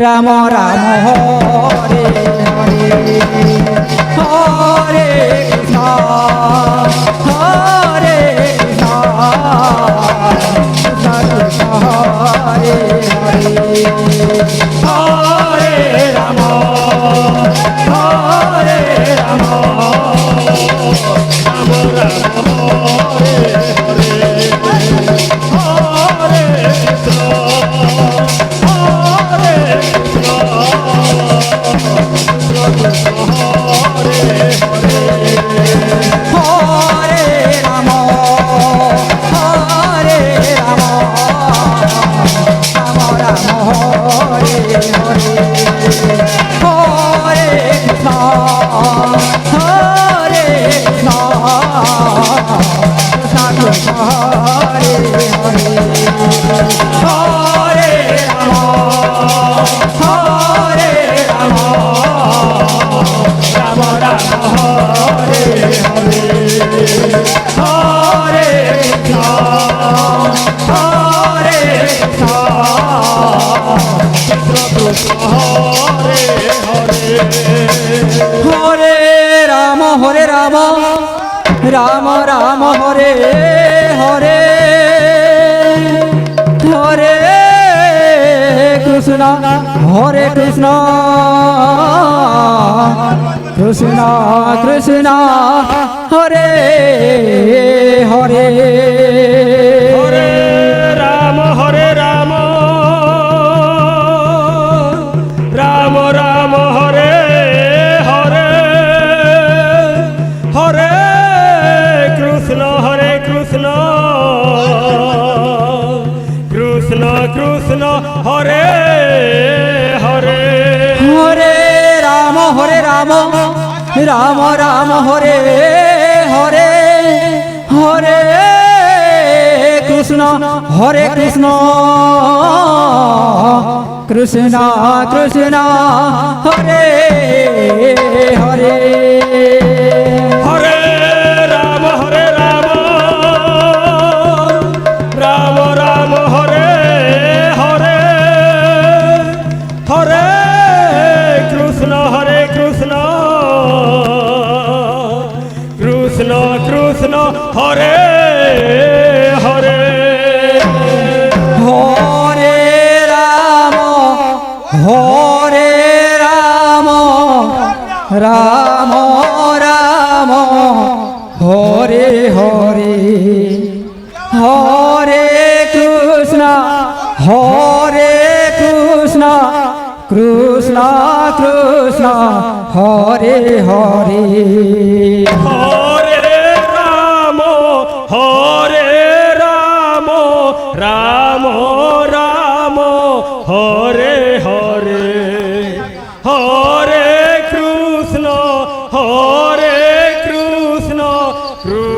Ram Ram Hare Hare Hare Krishna Hare Krishna Krishna Hare Hare Hare Ram Hare Ram Ram Ram Hare Hare Hare Krishna Ram Ram Hare Hare Hare Krishna Hare Krishna Krishna Krishna Hare Hare Hare Ram Ram Ram Hare Hare Hare Krishna Krishna Krishna Hare Hare Hare Ram Ram Ram Hare Hare Hare Krishna Krishna Krishna Hare Hare Hare Ram Ram Ram Hare Hare Hare Krishna Krishna Krishna Hare Hare Hare Ram Ram Ram Hare Hare Hare Krishna Krishna Krishna Hare Hare Hare Ram Ram